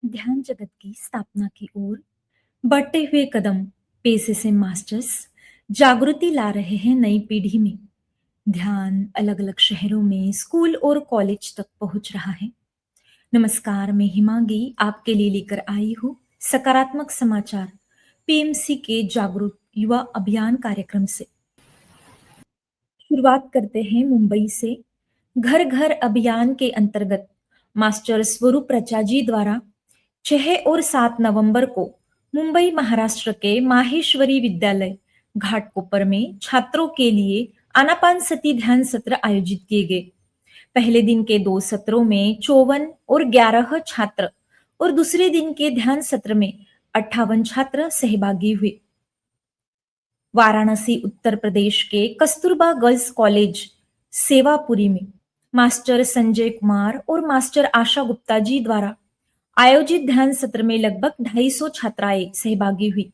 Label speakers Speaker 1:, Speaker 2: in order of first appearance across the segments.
Speaker 1: ध्यान जगत की स्थापना की ओर बढ़ते हुए कदम। पेस मास्टर्स जागृति ला रहे हैं नई पीढ़ी में। ध्यान अलग अलग शहरों में स्कूल और कॉलेज तक पहुंच रहा है। नमस्कार, मैं हिमांगी आपके लिए लेकर आई हूँ सकारात्मक समाचार पीएमसी के जागरूक युवा अभियान कार्यक्रम से। शुरुआत करते हैं मुंबई से। घर घर अभियान के अंतर्गत मास्टर स्वरूप रचा जी द्वारा 6 और 7 नवंबर को मुंबई महाराष्ट्र के माहेश्वरी विद्यालय घाटकोपर में छात्रों के लिए आनापानसती ध्यान सत्र आयोजित किए गए। पहले दिन के 2 सत्रों में 54 और 11 छात्र और दूसरे दिन के ध्यान सत्र में 58 छात्र सहभागी हुए। वाराणसी उत्तर प्रदेश के कस्तूरबा गर्ल्स कॉलेज सेवापुरी में मास्टर संजय कुमार और मास्टर आशा गुप्ता जी द्वारा आयोजित ध्यान सत्र में लगभग 250 छात्राएं सहभागी हुई।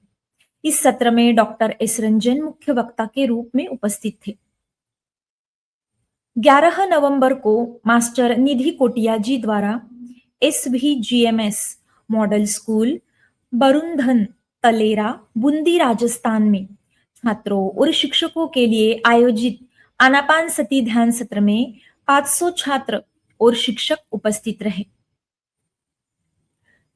Speaker 1: इस सत्र में डॉक्टर एस रंजन मुख्य वक्ता के रूप में उपस्थित थे। 11 नवंबर को मास्टर निधि कोटिया जी द्वारा SVGMS model school Barundhan Talera Bundi Rajasthan में छात्रों और शिक्षकों के लिए आयोजित आनापानसती ध्यान सत्र में 500 छात्र और शिक्षक उपस्थित रहे।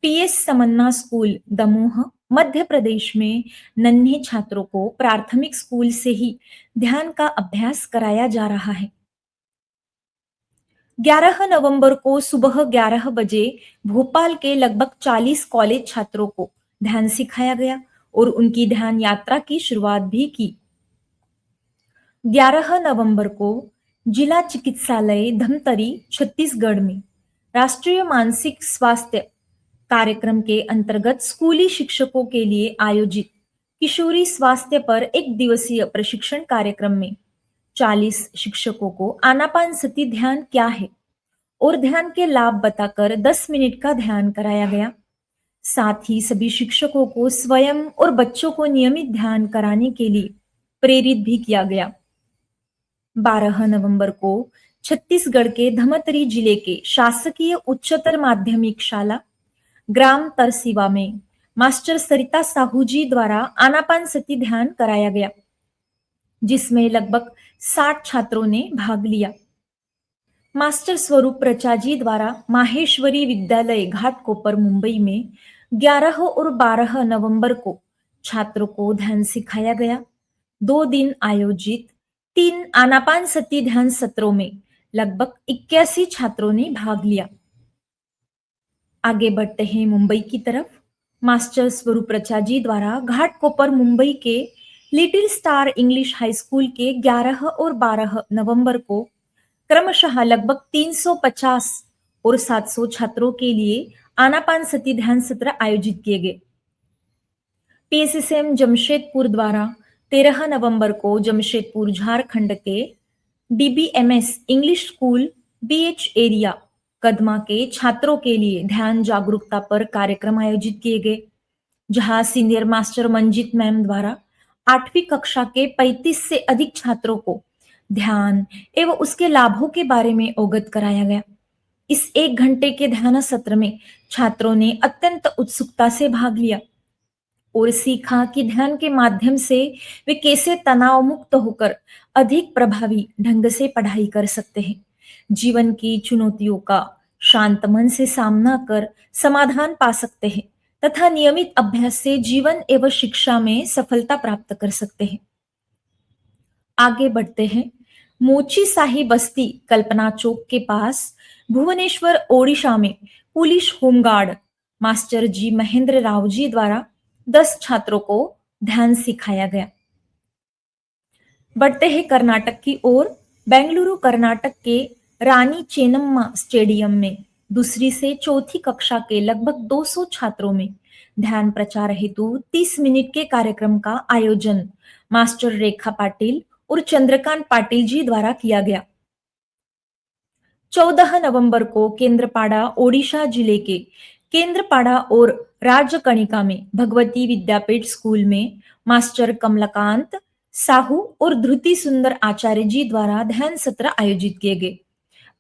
Speaker 1: PS समन्ना स्कूल दमोह मध्य प्रदेश में नन्हे छात्रों को प्राथमिक स्कूल से ही ध्यान का अभ्यास कराया जा रहा है। 11 नवंबर को सुबह 11 बजे भोपाल के लगभग 40 कॉलेज छात्रों को ध्यान सिखाया गया और उनकी ध्यान यात्रा की शुरुआत भी की। 11 नवंबर को जिला चिकित्सालय धमतरी छत्तीसगढ़ में राष्ट्रीय मानसिक स्वास्थ्य कार्यक्रम के अंतर्गत स्कूली शिक्षकों के लिए आयोजित किशोरी स्वास्थ्य पर एक दिवसीय प्रशिक्षण कार्यक्रम में 40 शिक्षकों को आनापानसती ध्यान क्या है और ध्यान के लाभ बताकर 10 मिनट का ध्यान कराया गया। साथ ही सभी शिक्षकों को स्वयं और बच्चों को नियमित ध्यान कराने के लिए प्रेरित भी किया गया। 12 नवंबर को छत्तीसगढ़ के धमतरी जिले के शासकीय उच्चतर माध्यमिक शाला ग्राम तरसीवा में मास्टर सरिता साहू जी द्वारा आनापानसती ध्यान कराया गया, जिसमें लगभग 60 छात्रों ने भाग लिया। मास्टर स्वरूप रचा जी द्वारा माहेश्वरी विद्यालय घाटकोपर मुंबई में 11 और 12 नवंबर को छात्रों को ध्यान सिखाया गया। 2 दिन आयोजित 3 आनापानसती ध्यान सत्रों में लगभग 81 छात्रों ने भाग लिया। आगे बढ़ते हैं मुंबई की तरफ। मास्टर स्वरूप रचा जी द्वारा घाटकोपर मुंबई के little star English high school के 11 और 12 नवंबर को क्रमशः लगभग 350 और 700 छात्रों के लिए आनापानसती ध्यान सत्र आयोजित किए गए। PSSM जमशेदपुर द्वारा 13 नवंबर को जमशेदपुर झारखंड के DBMS English school BH area Kadma के छात्रों के लिए ध्यान जागरूकता पर कार्यक्रम आयोजित किए गए, जहां सीनियर मास्टर मंजित मैम द्वारा 8वीं कक्षा के 35 से अधिक छात्रों को ध्यान एवं उसके लाभों के बारे में अवगत कराया गया। इस 1 घंटे के ध्यान सत्र में छात्रों ने अत्यंत उत्सुकता से भाग लिया और सीखा कि ध्यान के माध्यम से वे कैसे तनाव मुक्त होकर अधिक प्रभावी ढंग से पढ़ाई कर सकते हैं, जीवन की चुनौतियों का शांत मन से सामना कर समाधान पा सकते हैं तथा नियमित अभ्यास से जीवन एवं शिक्षा में सफलता प्राप्त कर सकते हैं। आगे बढ़ते हैं। मोची साही बस्ती कल्पना चौक के पास भुवनेश्वर ओडिशा में पुलिस होमगार्ड मास्टर जी महेंद्र राव जी द्वारा 10 छात्रों को ध्यान सिखाया गया। बढ़ते हैं कर्नाटक की ओर। बेंगलुरु कर्नाटक के रानी चेन्नम्मा स्टेडियम में दूसरी से चौथी कक्षा के लगभग 200 छात्रों में ध्यान प्रचार हेतु 30 मिनट के कार्यक्रम का आयोजन मास्टर रेखा पाटिल और चंद्रकांत पाटिल जी द्वारा किया गया। 14 नवंबर को केंद्रपाड़ा ओडिशा जिले के केंद्रपाड़ा और राजकणिका में भगवती विद्यापीठ स्कूल में मास्टर कमलाकांत साहू और धृति सुंदर आचार्य जी द्वारा ध्यान सत्र आयोजित किए गए।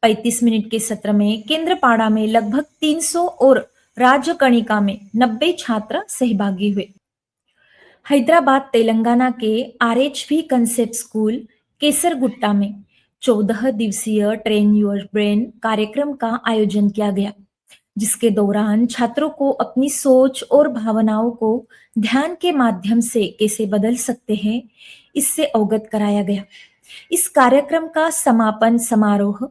Speaker 1: 35 मिनट के सत्र में केंद्रपाड़ा में लगभग 300 और राजकणिका में 90 छात्र सहभागी हुए। हैदराबाद तेलंगाना के आरएचवी कंसेप्ट स्कूल केसरगुट्टा में 14 दिवसीय ट्रेन योर ब्रेन कार्यक्रम का आयोजन किया गया, जिसके दौरान छात्रों को अपनी सोच और भावनाओं को ध्यान के माध्यम से कैसे बदल सकते हैं, इससे अवगत कराया गया। इस कार्यक्रम का समापन समारोह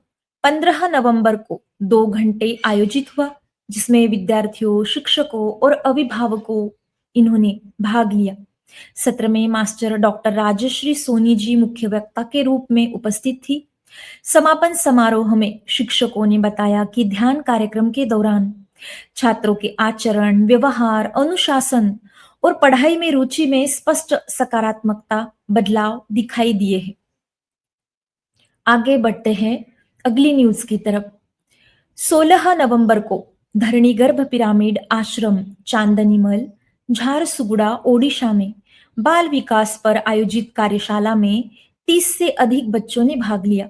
Speaker 1: 15 नवंबर को 2 घंटे आयोजित हुआ, जिसमें विद्यार्थियों, शिक्षकों और अभिभावकों इन्होंने भाग लिया। सत्र में मास्टर डॉक्टर राजश्री सोनी जी मुख्य वक्ता के रूप में उपस्थित थी। समापन समारोह में शिक्षकों ने बताया कि ध्यान कार्यक्रम के दौरान छात्रों के आचरण, व्यवहार, अनुशासन और पढ़ाई में रुचि में स्पष्ट सकारात्मकता बदलाव दिखाई दिए हैं। आगे बढ़ते हैं अगली न्यूज की तरफ। 16 नवंबर को धरणीगर्भ पिरामिड आश्रम चांदनीमल, झारसुगुड़ा, ओडिशा में बाल विकास पर आयोजित कार्यशाला में 30 से अधिक बच्चों ने भाग लिया।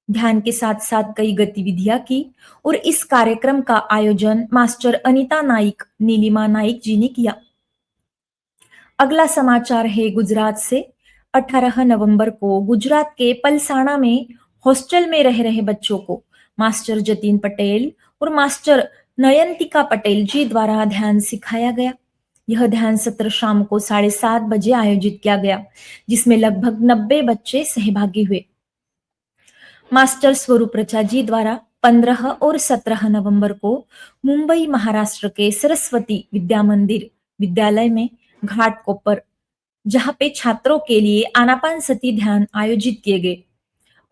Speaker 1: ध्यान के साथ साथ कई गतिविधियां की और इस कार्यक्रम का आयोजन मास्टर अनीता नाइक, नीलिमा नाइक जी ने किया। अगला समाचार है गुजरात से। 18 नवंबर को गुजरात के पलसाणा में हॉस्टल में रह रहे बच्चों को मास्टर जतीन पटेल और मास्टर नयंतिका पटेल जी द्वारा ध्यान सिखाया गया। यह ध्यान सत्र शाम को 7:30 बजे आयोजित किया गया, जिसमें लगभग 90 बच्चे सहभागी हुए। मास्टर स्वरूप रचा जी द्वारा 15 और 17 नवंबर को मुंबई महाराष्ट्र के सरस्वती विद्या मंदिर विद्यालय में घाटकोपर, जहां पे छात्रों के लिए आनापानसती ध्यान आयोजित किए गए।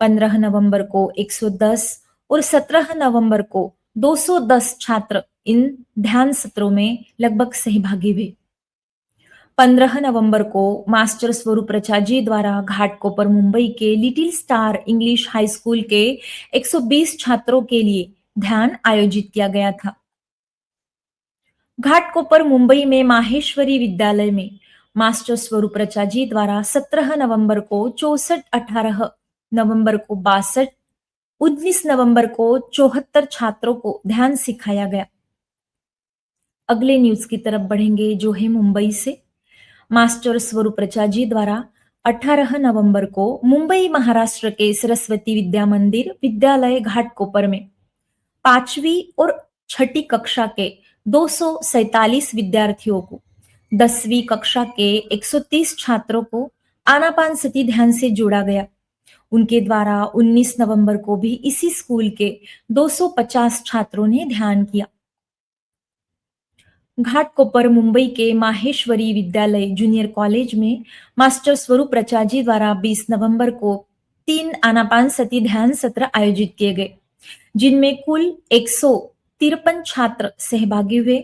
Speaker 1: 15 नवंबर को 110 और 17 नवंबर को 210 छात्र इन ध्यान सत्रों में लगभग सहभागी हुए। 15 नवंबर को मास्टर स्वरूप रचा जी द्वारा घाटकोपर मुंबई के little star English high school के 120 छात्रों के लिए ध्यान आयोजित किया गया था। घाटकोपर मुंबई में माहेश्वरी विद्यालय में मास्टर स्वरूप रचा जी द्वारा 17 नवंबर को 64, 18 नवंबर को 62, 19 नवंबर को 74 छात्रों को ध्यान सिखाया गया। अगले न्यूज की तरफ बढ़ेंगे, जो है मुंबई से। मास्टर स्वरूप रचा जी द्वारा 18 नवंबर को मुंबई महाराष्ट्र के सरस्वती विद्या मंदिर विद्यालय घाटकोपर में 5वीं और 6ठी कक्षा के 247 विद्यार्थियों को, 10वीं कक्षा के 130 छात्रों को आनापानसती ध्यान से जोड़ा गया। उनके द्वारा 19 नवंबर को भी इसी स्कूल के 250 छात्रों ने ध्यान किया। घाटकोपर मुंबई के माहेश्वरी विद्यालय जूनियर कॉलेज में मास्टर स्वरूप रचा जी द्वारा 20 नवंबर को 3 आनापानसती ध्यान सत्र आयोजित किए गए, जिनमें कुल 153 छात्र सहभागी हुए।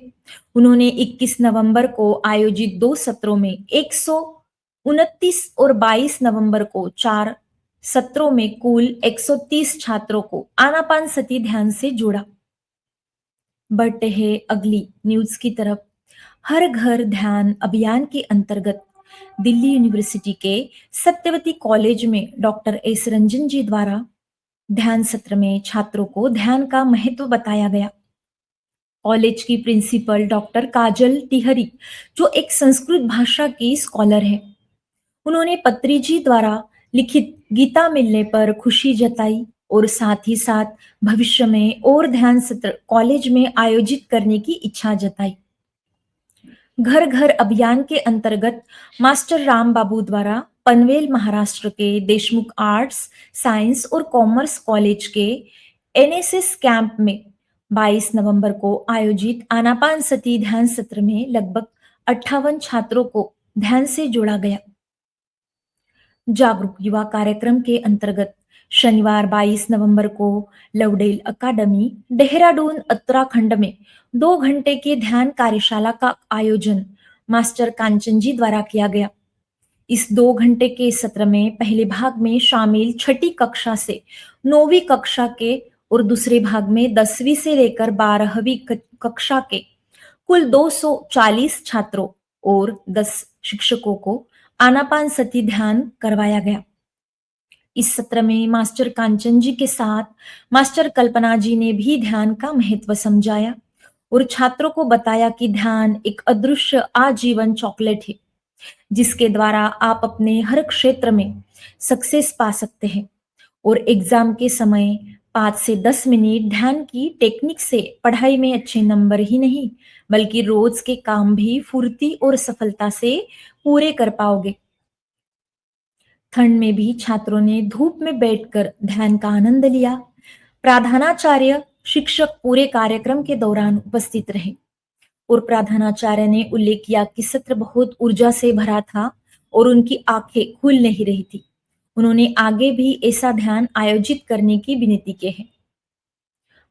Speaker 1: उन्होंने 21 नवंबर को आयोजित 2 सत्रों में 129 और 22 नवंबर को 4 सत्रों में कुल 130 छात्रों को आनापानसती ध्यान से जोड़ा। बढ़ते हैं अगली न्यूज की तरफ। हर घर ध्यान अभियान के अंतर्गत दिल्ली यूनिवर्सिटी के सत्यवती कॉलेज में डॉक्टर एस रंजन जी द्वारा ध्यान सत्र में छात्रों को ध्यान का महत्व बताया गया। कॉलेज की प्रिंसिपल डॉक्टर काजल टिहरी, जो एक संस्कृत भाषा की स्कॉलर है, उन्होंने पत्री जी द्वारा लिखित गीता मिलने पर खुशी जताई और साथ ही साथ भविष्य में और ध्यान सत्र कॉलेज में आयोजित करने की इच्छा जताई। घर घर अभियान के अंतर्गत मास्टर राम बाबू द्वारा पनवेल महाराष्ट्र के देशमुख आर्ट्स, साइंस और कॉमर्स कॉलेज के एनएसएस कैंप में 22 नवंबर को आयोजित आनापानसती ध्यान सत्र में लगभग 58 छात्रों को ध्यान से जोड़ा गया। जागरूक युवा कार्यक्रम के अंतर्गत शनिवार 22 नवंबर को लवडेल अकादमी देहरादून उत्तराखंड में 2 घंटे के ध्यान कार्यशाला का आयोजन मास्टर कांचन जी द्वारा किया गया। इस 2 घंटे के सत्र में पहले भाग में शामिल 6ठी कक्षा से 9वीं कक्षा के और दूसरे भाग में 10वीं से लेकर 12वीं कक्षा के कुल 240 छात्रों और 10 शिक्षकों को आनापानसती ध्यान करवाया गया। इस सत्र में मास्टर कांचन जी के साथ मास्टर कल्पना जी ने भी ध्यान का महत्व समझाया और छात्रों को बताया कि ध्यान एक अदृश्य आजीवन चॉकलेट है जिसके द्वारा आप अपने हर क्षेत्र में सक्सेस पा सकते हैं। और एग्जाम के समय 5 से 10 मिनट ध्यान की टेक्निक से पढ़ाई में अच्छे नंबर ही नहीं, बल्कि रोज के काम भी फुर्ती और सफलता से पूरे कर पाओगे। ठंड में भी छात्रों ने धूप में बैठकर ध्यान का आनंद लिया। प्रधानाचार्य शिक्षक पूरे कार्यक्रम के दौरान उपस्थित रहे और प्रधानाचार्य ने उल्लेख किया कि सत्र बहुत ऊर्जा से भरा था और उनकी आंखें खुल नहीं रही थी। उन्होंने आगे भी ऐसा ध्यान आयोजित करने की विनती की है।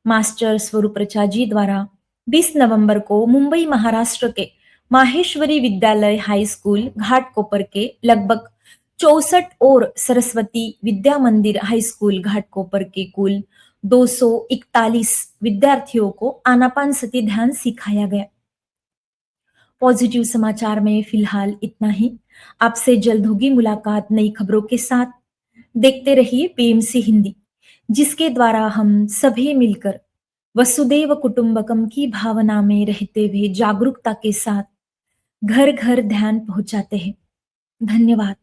Speaker 1: मास्टर स्वरूप ऋचा जी द्वारा 20 नवंबर को मुंबई महाराष्ट्र के माहेश्वरी विद्यालय हाई स्कूल घाटकोपर के लगभग 64 और सरस्वती विद्या मंदिर हाई स्कूल घाटकोपर के कुल 241 विद्यार्थियों को आनापानसती ध्यान सिखाया गया। पॉजिटिव समाचार में फिलहाल इतना ही। आपसे जल्द होगी मुलाकात नई खबरों के साथ। देखते रहिए पीएमसी हिंदी, जिसके द्वारा हम सभी मिलकर वसुदैव कुटुंबकम की भावना में रहते हुए जागरूकता के साथ घर घर ध्यान पहुंचाते हैं। धन्यवाद।